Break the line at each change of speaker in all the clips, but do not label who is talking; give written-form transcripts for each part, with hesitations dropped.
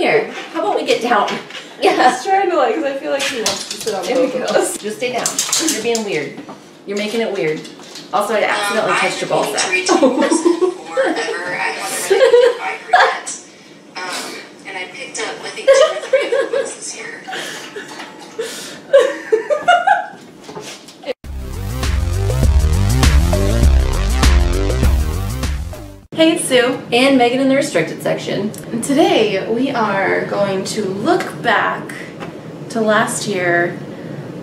here. How about we get down?
Yeah. Just trying to like, because I feel like he wants to sit on both of us.
Just stay down. You're being weird. You're making it weird. Also, I accidentally touched your ball sack.
Forever. I haven't read anything by her yet. And I picked up, I think, 2 or 3 of her books this year.
Hey, it's Sue.
And Megan in the restricted section.
And today we are going to look back to last year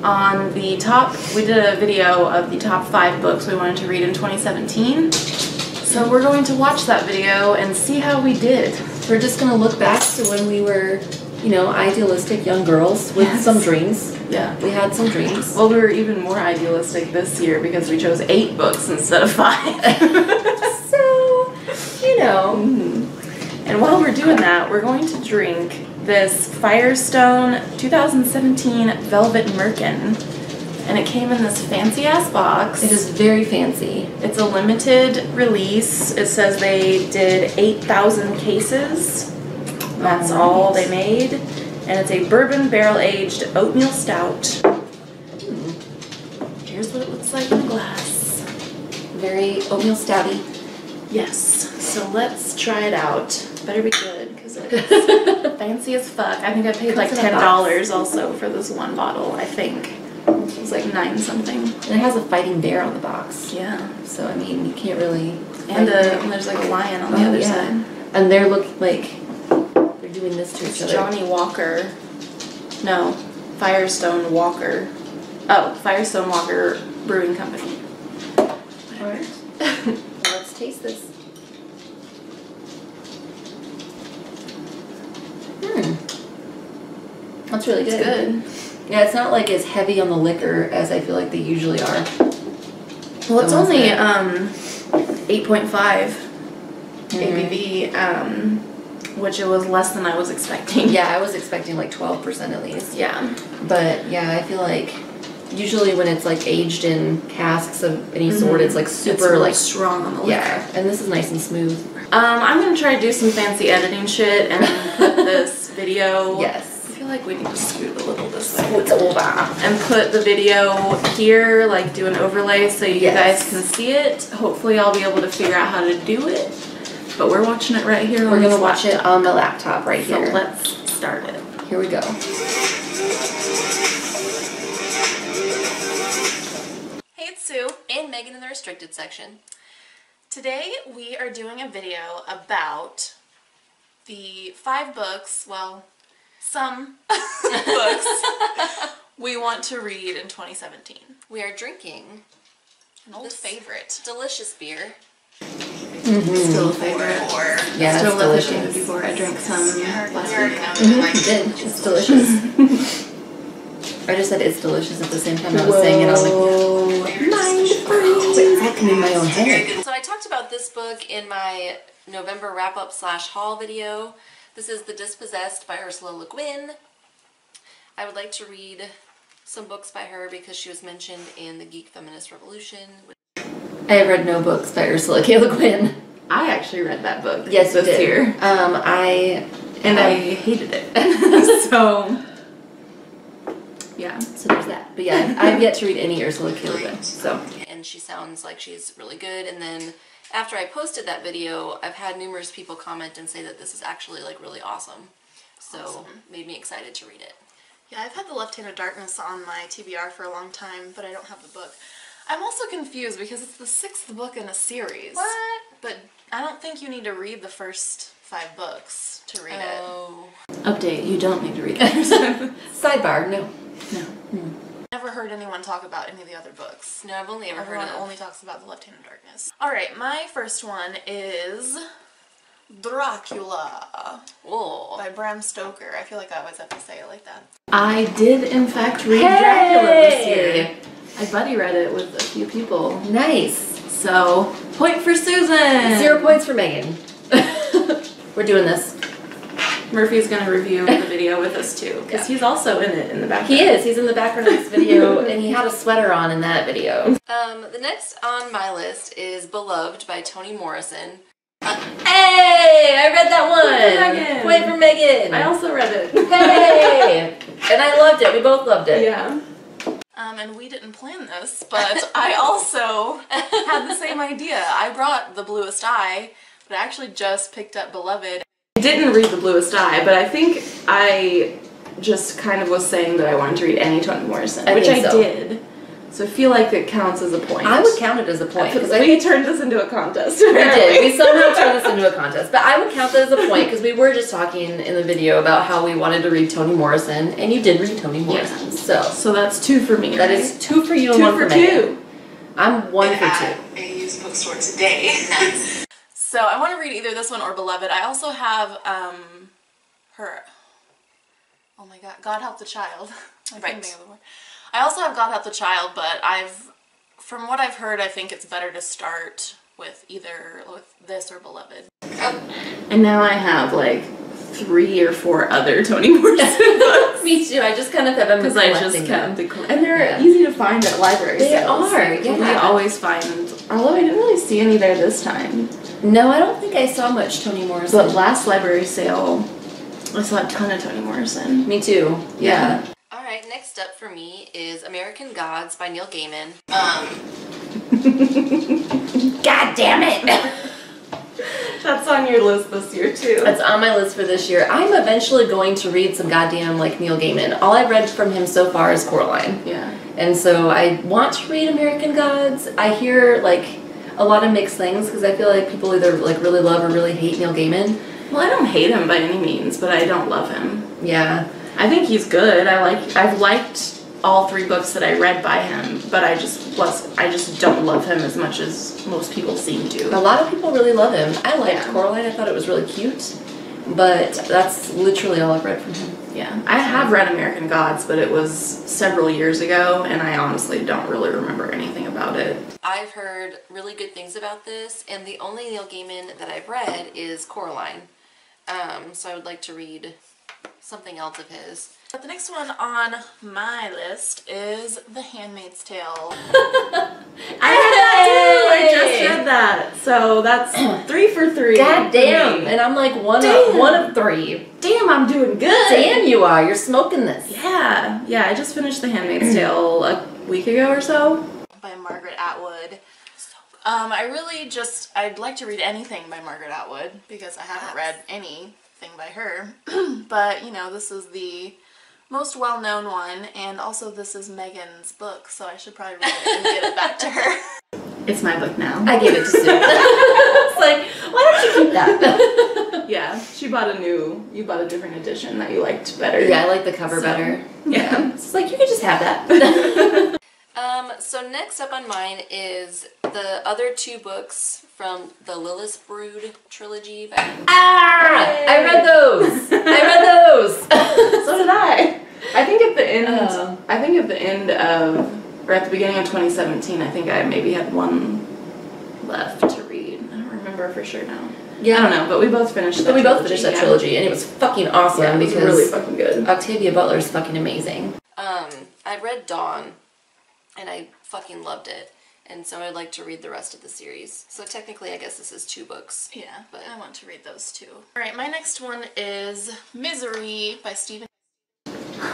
on the top, we did a video of the top 5 books we wanted to read in 2017. So we're going to watch that video and see how we did.
We're just going to look back to when we were, you know, idealistic young girls with some dreams.
Yeah.
We had some dreams.
Well, we were even more idealistic this year because we chose 8 books instead of 5.
So, you know.
And while we're doing that, we're going to drink this Firestone 2017 Velvet Merkin. And it came in this fancy ass box.
It is very fancy.
It's a limited release. It says they did 8,000 cases. That's all they made. And it's a bourbon barrel-aged oatmeal stout. Here's what it looks like in the glass.
Very oatmeal stouty.
Yes. So let's try it out. Better be good because it's fancy as fuck. I think I paid like $10 also for this one bottle, I think. It was like 9 something.
And it has a fighting bear on the box.
Yeah.
So, I mean, you can't really...
And there's like a lion on the other side.
And they're looking like... They're doing this to each other.
Johnny Walker. No. Firestone Walker. Oh, Firestone Walker Brewing Company.
Alright. Let's taste this. That's really good.
It's good.
Yeah, it's not like as heavy on the liquor as I feel like they usually are.
Well, it's only 8.5 ABV, which it was less than I was expecting.
Yeah, I was expecting like 12% at least.
Yeah.
But yeah, I feel like usually when it's like aged in casks of any sort, it's like super
really
like
strong on the liquor.
Yeah, and this is nice and smooth.
I'm gonna try to do some fancy editing shit and put this video.
Yes.
I feel like we need to scoot a little this way.
Scoot over.
And put the video here, like do an overlay so you guys can see it. Hopefully I'll be able to figure out how to do it. But we're watching it right here.
We're gonna watch it on the laptop right here.
So let's start it.
Here we go.
Hey, it's Sue.
And Megan in the restricted section.
Today we are doing a video about the 5 books, well, some books we want to read in 2017.
We are drinking
an old favorite.
Delicious beer.
Still a favorite.
Yeah,
still
it's
delicious.
delicious.
Before I drank some last week.
You did. It's delicious. I just said it's delicious at the same time I was saying it. I was like, wait, that can be my own head. So I talked about this book in my November wrap-up / haul video. This is The Dispossessed by Ursula Le Guin. I would like to read some books by her because she was mentioned in the Geek Feminist Revolution. I have read no books by Ursula K. Le Guin.
I actually read that book
this
year.
I
hated it. So yeah.
So there's that. But yeah, I've yet to read any Ursula K. Le Guin. So. And she sounds like she's really good. And then after I posted that video, I've had numerous people comment and say that this is actually like really awesome. So made me excited to read it.
Yeah, I've had The Left Hand of Darkness on my TBR for a long time, but I don't have the book. I'm also confused because it's the 6th book in a series.
What?
But I don't think you need to read the first 5 books to read it.
Update, you don't need to read that. Sidebar, no.
No. Never heard anyone talk about any of the other books.
No, I've only ever heard
Everyone only talks about The Left Hand of Darkness. Alright, my first one is Dracula by Bram Stoker. I feel like I always have to say it like that. I did in fact read Dracula this year. I buddy read it with a few people.
Nice.
So, point for Susan!
0 points for Megan. We're doing this.
Murphy's gonna review the video with us too, because he's also in it in the background.
He is. He's in the background of this video, and he had a sweater on in that video. The next on my list is Beloved by Toni Morrison. Hey! I read that one! Point for Megan!
I also read it.
Hey! And I loved it. We both loved it.
Yeah. And we didn't plan this, but I also had the same idea. I brought The Bluest Eye, but I actually just picked up Beloved. I didn't read The Bluest Eye, but I think I just kind of was saying that I wanted to read any Toni Morrison, which I did. So I feel like it counts as a point.
I would count it as a point.
Because we turned this into a contest.
We did. We somehow turned this into a contest. But I would count that as a point because we were just talking in the video about how we wanted to read Toni Morrison, and you did read Toni Morrison. Yeah. So
that's 2 for me.
That is 2 for you and 1 for Megan. I'm 1 for 2.
A used bookstore today.
So I want to read either this one or Beloved. I also have her. Oh my God, God Help the Child. Right. I also have God Help the Child, but from what I've heard, I think it's better to start with either this or Beloved. And now I have like 3 or 4 other Toni Morrison books.
Me too. I just kind of have them
because I just kept and they're easy to find at library sales.
They are. Yeah.
We always find. Although I didn't really see any there this time.
No, I don't think I saw much Toni Morrison.
But last library sale, I saw a ton of Toni Morrison.
Me too. Yeah.
Alright, next up for me is American Gods by Neil Gaiman.
God damn it!
That's on your list this year too.
That's on my list for this year. I'm eventually going to read some goddamn like Neil Gaiman. All I've read from him so far is Coraline.
Yeah.
And so I want to read American Gods. I hear like a lot of mixed things because I feel like people either like really love or really hate Neil Gaiman.
Well, I don't hate him by any means, but I don't love him.
Yeah.
I think he's good. I've liked all 3 books that I read by him, but I just don't love him as much as most people seem to.
A lot of people really love him. I liked Coraline. I thought it was really cute, but that's literally all I've read from him.
Yeah. I have read American Gods, but it was several years ago, and I honestly don't really remember anything about it.
I've heard really good things about this, and the only Neil Gaiman that I've read is Coraline. So I would like to read something else of his.
But the next one on my list is The Handmaid's Tale. I read that too! I just read that. So that's 3 for 3.
God damn! And I'm like one of 3.
Damn, I'm doing good!
Damn you are! You're smoking this.
Yeah. Yeah, I just finished The Handmaid's Tale a week ago or so. By Margaret Atwood. I'd like to read anything by Margaret Atwood because I haven't read anything by her. But, you know, this is the most well-known one, and also this is Megan's book, so I should probably read it and give it back to her. It's my book now.
I gave it to Sue. It's like, why don't you keep that?
Yeah, you bought a different edition that you liked better.
Yeah, I like the cover better.
Yeah.
It's like, you could just have that.
So next up on mine is the other 2 books from the Lilith Brood trilogy.
I read those! I read those!
So did I. I think at the end of, or at the beginning of 2017, I think I maybe had 1 left to read. I don't remember for sure now. Yeah. I don't know, but we both finished that
trilogy, and it was fucking awesome.
Yeah, it was really fucking good.
Octavia Butler's fucking amazing.
I read Dawn, and I fucking loved it. And so I'd like to read the rest of the series. So technically, I guess this is 2 books.
Yeah, but I want to read those too. Alright, my next one is Misery by Stephen.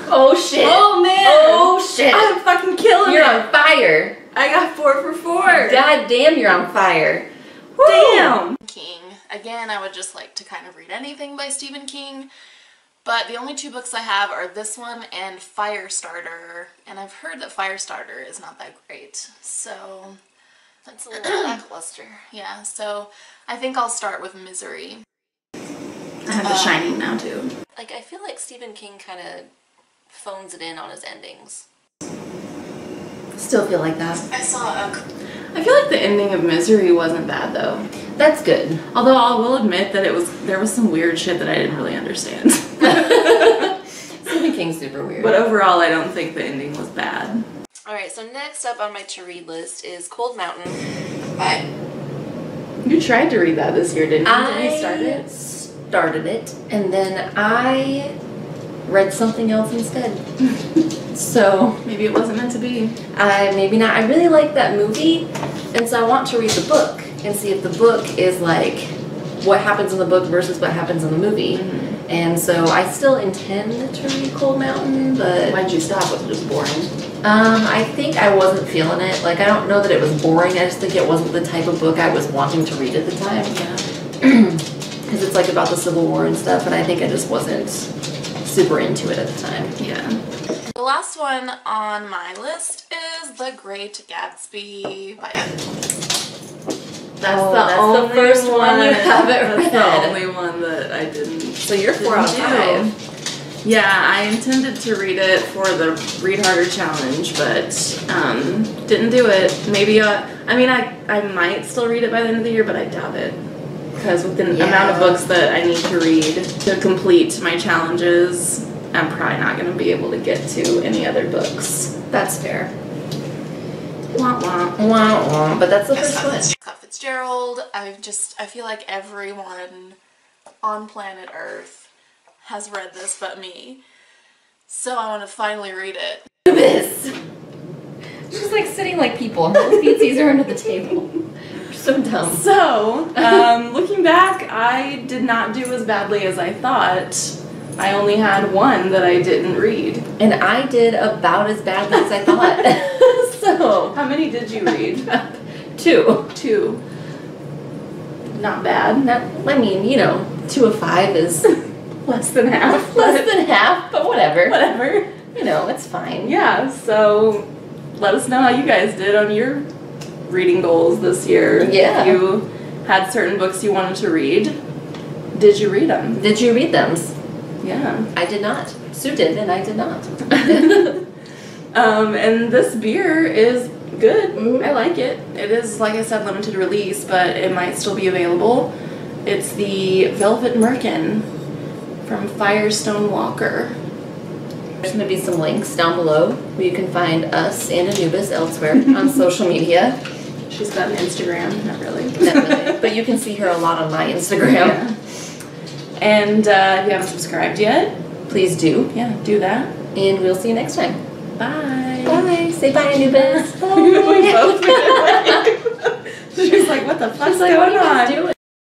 Oh shit!
Oh man!
Oh shit!
I'm fucking killing it!
You're on fire!
I got 4 for 4!
God damn, you're on fire!
Woo. Damn! King. Again, I would just like to kind of read anything by Stephen King. But the only 2 books I have are this one and Firestarter, and I've heard that Firestarter is not that great, so
that's a little lackluster.
Yeah, so I think I'll start with Misery. I have The Shining now too.
Like, I feel like Stephen King kind of phones it in on his endings.
Still feel like that.
I feel like the ending of Misery wasn't bad though.
That's good.
Although I will admit that there was some weird shit that I didn't really understand.
Stephen King's super weird.
But overall, I don't think the ending was bad.
Alright, so next up on my to-read list is Cold Mountain by...
You tried to read that this year, didn't you? Did you start it?
Started it, and then I read something else instead. So
maybe it wasn't meant to be.
Maybe not. I really like that movie, and so I want to read the book and see if the book is like what happens in the book versus what happens in the movie. And so I still intend to read Cold Mountain, but
Why'd you stop? Was it just boring?
I think I wasn't feeling it. Like, I don't know that it was boring. I just think it wasn't the type of book I was wanting to read at the time.
Yeah.
Because it's like about the Civil War and stuff, and I think I just wasn't super into it at the time.
Yeah.
The last one on my list is The Great Gatsby by
That's
the first one you haven't read.
That's the only one that I didn't.
So you're 4 out of 5.
Yeah, I intended to read it for the Read Harder challenge, but didn't do it. Maybe I might still read it by the end of the year, but I doubt it. Because with the amount of books that I need to read to complete my challenges, I'm probably not going to be able to get to any other books.
That's fair.
Wah wah.
Wah, wah. But that's the first one.
Scott Fitzgerald. I feel like everyone on planet Earth has read this but me. So I want to finally read it.
This. She's like sitting like people, and her feetsies are under the table. So dumb.
So, looking back, I did not do as badly as I thought. I only had one that I didn't read.
And I did about as badly as I thought. So,
how many did you read?
2.
2. Not bad.
I mean, 2 of 5 is
less than half.
Less than half, but whatever.
Whatever.
It's fine.
Yeah, so let us know how you guys did on your reading goals this year.
Yeah.
If you had certain books you wanted to read, did you read them?
Did you read them?
Yeah.
I did not. Sue did, and I did not.
And this beer is good. I like it. It is, like I said, limited release, but it might still be available. It's the Velvet Merkin from Firestone Walker.
There's going to be some links down below where you can find us and Anubis elsewhere on social media.
She's got an Instagram, not really.
Not really, but you can see her a lot on my Instagram.
Yeah. And if you haven't subscribed yet,
please do.
Yeah, do that.
And we'll see you next time.
Bye.
Bye. Say bye, Anubis.
We both made it. She's like, what the fuck's going on?
What are you guys doing?